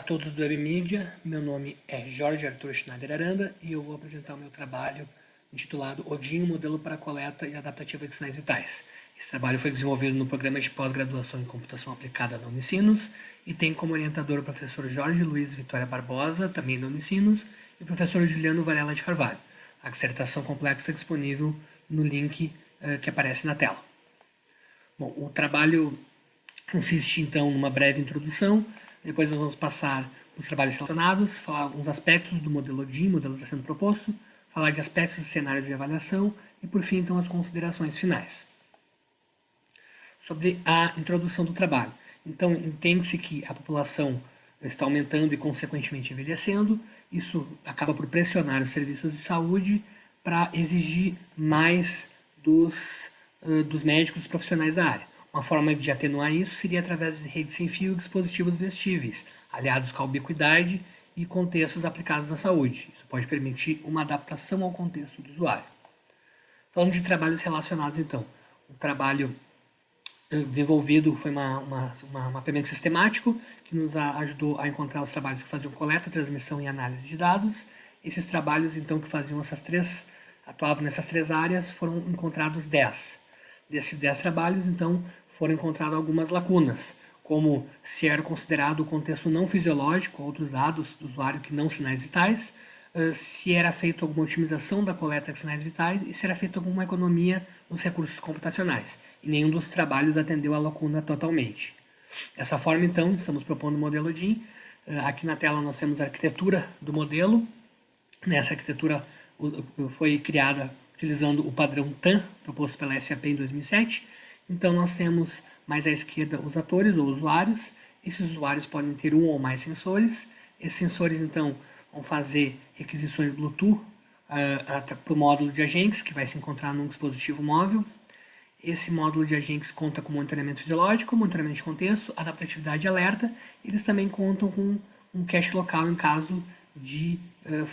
todos do WebMedia, meu nome é Jorge Arthur Schneider Aranda e eu vou apresentar o meu trabalho intitulado Odin, modelo para coleta e adaptativa de sinais vitais. Esse trabalho foi desenvolvido no programa de pós-graduação em computação aplicada da Unicinos e tem como orientador o professor Jorge Luiz Vitória Barbosa, também da Unicinos, e o professor Juliano Varela de Carvalho. A dissertação complexa é disponível no link que aparece na tela. Bom, o trabalho consiste então numa breve introdução, depois nós vamos passar os trabalhos relacionados, falar alguns aspectos do modelo Odin, modelo que está sendo proposto, falar de aspectos de cenários de avaliação e, por fim, então, as considerações finais. Sobre a introdução do trabalho. Então, entende-se que a população está aumentando e, consequentemente, envelhecendo. Isso acaba por pressionar os serviços de saúde para exigir mais dos médicos e profissionais da área. Uma forma de atenuar isso seria através de redes sem fio e dispositivos vestíveis, aliados com a ubiquidade e contextos aplicados na saúde. Isso pode permitir uma adaptação ao contexto do usuário. Falando de trabalhos relacionados, então, o trabalho desenvolvido foi um mapeamento sistemático que nos ajudou a encontrar os trabalhos que faziam coleta, transmissão e análise de dados. Esses trabalhos, então, que faziam atuavam nessas três áreas, foram encontrados 10. Desses 10 trabalhos, então, foram encontradas algumas lacunas, como se era considerado o contexto não fisiológico, outros dados do usuário que não sinais vitais, se era feita alguma otimização da coleta de sinais vitais e se era feita alguma economia nos recursos computacionais. E nenhum dos trabalhos atendeu a lacuna totalmente. Dessa forma, então, estamos propondo o modelo Odin. Aqui na tela nós temos a arquitetura do modelo. Nessa arquitetura foi criada utilizando o padrão TAM, proposto pela SAP em 2007. Então, nós temos mais à esquerda os atores ou usuários. Esses usuários podem ter um ou mais sensores. Esses sensores, então, vão fazer requisições Bluetooth para o módulo de agentes, que vai se encontrar num dispositivo móvel. Esse módulo de agentes conta com monitoramento fisiológico, monitoramento de contexto, adaptatividade e alerta. Eles também contam com um cache local em caso de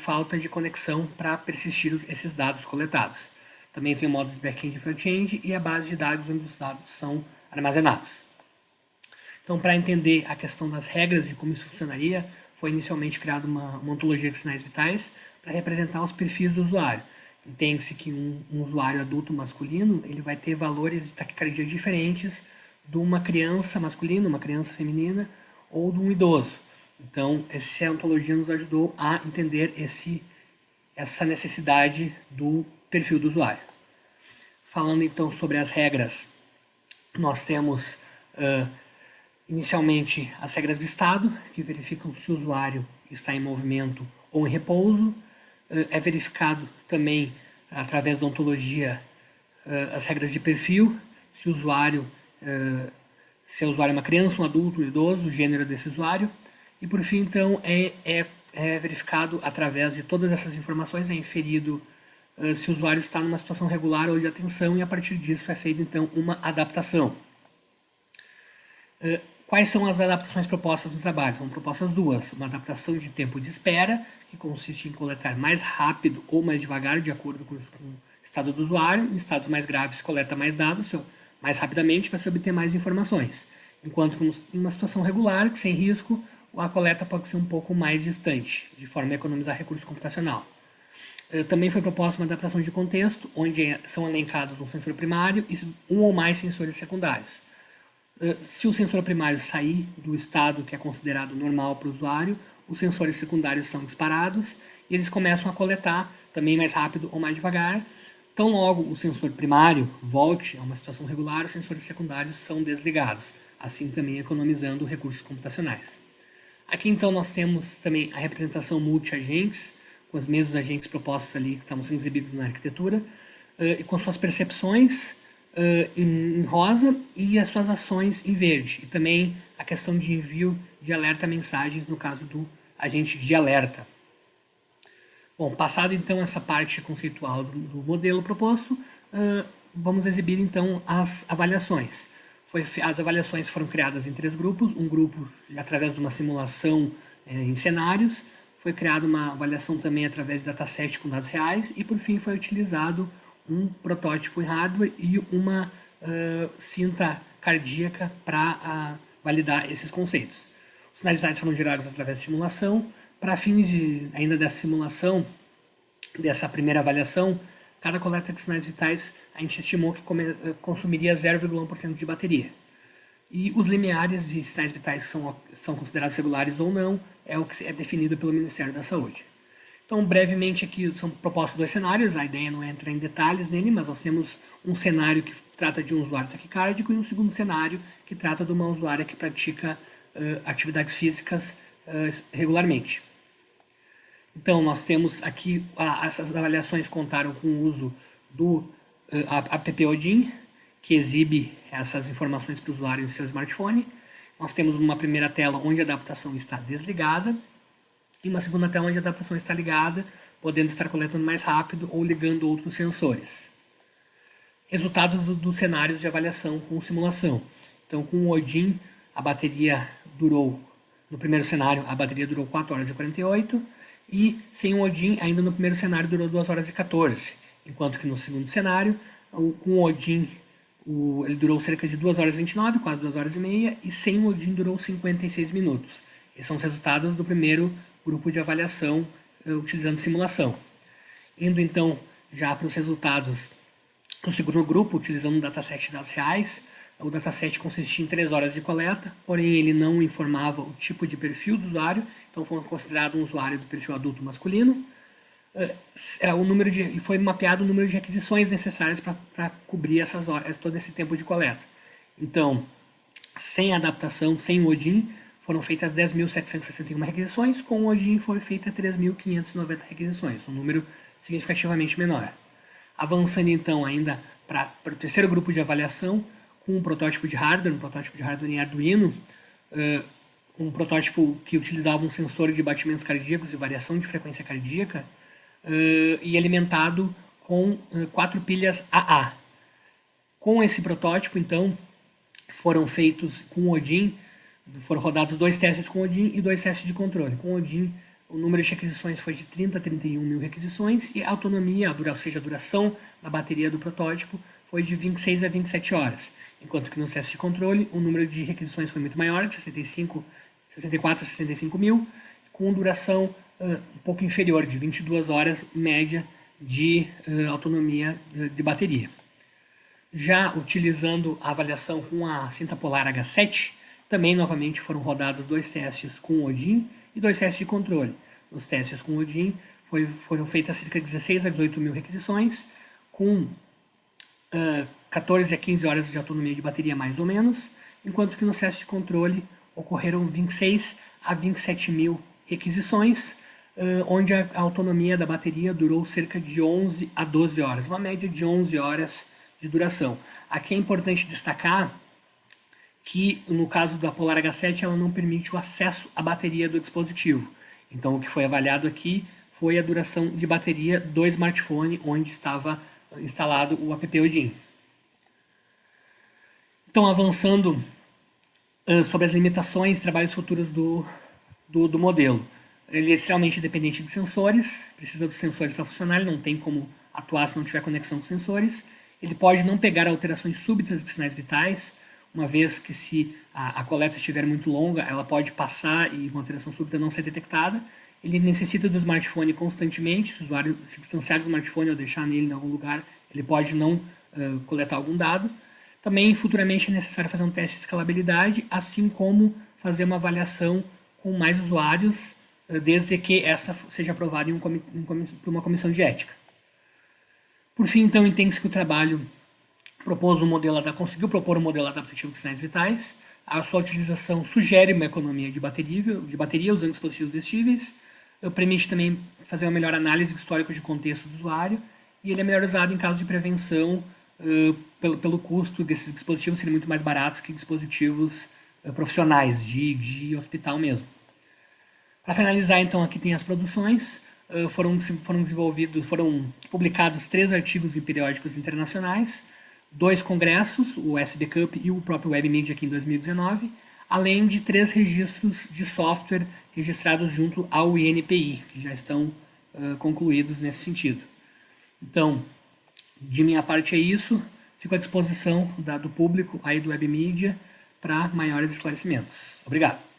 falta de conexão para persistir esses dados coletados. Também tem o módulo de back-end e front-end e a base de dados onde os dados são armazenados. Então, para entender a questão das regras de como isso funcionaria, foi inicialmente criada uma ontologia de sinais vitais para representar os perfis do usuário. Entende-se que um usuário adulto masculino ele vai ter valores de taquicardia diferentes de uma criança masculina, uma criança feminina ou de um idoso. Então, essa ontologia nos ajudou a entender essa necessidade do perfil do usuário. Falando então sobre as regras, nós temos inicialmente as regras de estado, que verificam se o usuário está em movimento ou em repouso. É verificado também, através da ontologia, as regras de perfil, se o usuário é uma criança, um adulto, um idoso, o gênero desse usuário. E, por fim, então, é verificado, através de todas essas informações, é inferido se o usuário está numa situação regular ou de atenção, e, a partir disso, é feita, então, uma adaptação. Quais são as adaptações propostas no trabalho? São propostas duas. Uma adaptação de tempo de espera, que consiste em coletar mais rápido ou mais devagar, de acordo com o estado do usuário. Em estados mais graves, coleta mais dados mais rapidamente para se obter mais informações. Enquanto que em uma situação regular, sem risco, a coleta pode ser um pouco mais distante, de forma a economizar recurso computacional. Também foi proposta uma adaptação de contexto, onde são elencados um sensor primário e um ou mais sensores secundários. Se o sensor primário sair do estado que é considerado normal para o usuário, os sensores secundários são disparados e eles começam a coletar também mais rápido ou mais devagar. Tão logo o sensor primário volte a uma situação regular, os sensores secundários são desligados, assim também economizando recursos computacionais. Aqui então nós temos também a representação multi-agentes, com os mesmos agentes propostos ali que estão sendo exibidos na arquitetura, e com suas percepções em rosa e as suas ações em verde. E também a questão de envio de alerta mensagens no caso do agente de alerta. Bom, passado então essa parte conceitual do modelo proposto, vamos exibir então as avaliações. As avaliações foram criadas em 3 grupos. Um grupo através de uma simulação em cenários, foi criada uma avaliação também através de dataset com dados reais e, por fim, foi utilizado um protótipo em hardware e uma cinta cardíaca para validar esses conceitos. Os sinais vitais foram gerados através de simulação. Para fins ainda dessa simulação, dessa primeira avaliação, cada coleta de sinais vitais a gente estimou que consumiria 0,1% de bateria. E os limiares de sinais vitais são considerados regulares ou não, é o que é definido pelo Ministério da Saúde. Então, brevemente aqui são propostos dois cenários, a ideia não é entrar em detalhes nele, mas nós temos um cenário que trata de um usuário taquicárdico e um segundo cenário que trata de uma usuária que pratica atividades físicas regularmente. Então, nós temos aqui, essas avaliações contaram com o uso do app Odin, que exibe essas informações para o usuário no seu smartphone. Nós temos uma primeira tela onde a adaptação está desligada e uma segunda tela onde a adaptação está ligada, podendo estar coletando mais rápido ou ligando outros sensores. Resultados dos cenários de avaliação com simulação. Então, com o Odin, a bateria durou, no primeiro cenário, a bateria durou 4 horas e 48, e sem o Odin, ainda no primeiro cenário, durou 2 horas e 14, enquanto que no segundo cenário, com o Odin, ele durou cerca de 2 horas e 29, quase 2 horas e meia, e sem o Odin durou 56 minutos. Esses são os resultados do primeiro grupo de avaliação utilizando simulação. Indo então já para os resultados do segundo grupo, utilizando um dataset de dados reais, o dataset consistia em 3 horas de coleta, porém ele não informava o tipo de perfil do usuário, então foi considerado um usuário do perfil adulto masculino. E foi mapeado o número de requisições necessárias para cobrir essas horas, todo esse tempo de coleta. Então, sem adaptação, sem o Odin, foram feitas 10.761 requisições, com o Odin foram feitas 3.590 requisições, um número significativamente menor. Avançando então ainda para o terceiro grupo de avaliação, com um protótipo de hardware em Arduino, um protótipo que utilizava um sensor de batimentos cardíacos e variação de frequência cardíaca, e alimentado com 4 pilhas AA. Com esse protótipo, então, foram feitos com o Odin, foram rodados 2 testes com o Odin e 2 testes de controle. Com o Odin, o número de requisições foi de 30 a 31 mil requisições e a autonomia, ou seja, a duração da bateria do protótipo, foi de 26 a 27 horas. Enquanto que no teste de controle, o número de requisições foi muito maior, de 64 a 65 mil, com duração um pouco inferior, de 22 horas média de autonomia de bateria. Já utilizando a avaliação com a cinta polar H7, também novamente foram rodados 2 testes com o Odin e 2 testes de controle. Nos testes com o Odin foram feitas cerca de 16 a 18 mil requisições, com 14 a 15 horas de autonomia de bateria mais ou menos, enquanto que no teste de controle ocorreram 26 a 27 mil requisições, onde a autonomia da bateria durou cerca de 11 a 12 horas, uma média de 11 horas de duração. Aqui é importante destacar que no caso da Polar H7 ela não permite o acesso à bateria do dispositivo. Então o que foi avaliado aqui foi a duração de bateria do smartphone onde estava instalado o app Odin. Então, avançando sobre as limitações e trabalhos futuros do modelo. Ele é extremamente dependente de sensores, precisa dos sensores para funcionar, ele não tem como atuar se não tiver conexão com sensores. Ele pode não pegar alterações súbitas de sinais vitais, uma vez que se a coleta estiver muito longa, ela pode passar e uma alteração súbita não ser detectada. Ele necessita do smartphone constantemente, se o usuário se distanciar do smartphone ou deixar nele em algum lugar, ele pode não coletar algum dado. Também, futuramente, é necessário fazer um teste de escalabilidade, assim como fazer uma avaliação com mais usuários, desde que essa seja aprovada por uma comissão de ética. Por fim, então, entende-se que o trabalho conseguiu propor um modelo adaptativo de sinais vitais. A sua utilização sugere uma economia de bateria usando dispositivos vestíveis, permite também fazer uma melhor análise histórica de contexto do usuário, e ele é melhor usado em casos de prevenção, pelo custo desses dispositivos serem muito mais baratos que dispositivos profissionais, de hospital mesmo. Para finalizar, então, aqui tem as produções. Foram publicados 3 artigos em periódicos internacionais, 2 congressos, o SB Cup e o próprio WebMedia aqui em 2019, além de 3 registros de software registrados junto ao INPI, que já estão concluídos nesse sentido. Então, de minha parte é isso. Fico à disposição do público aí do WebMedia para maiores esclarecimentos. Obrigado.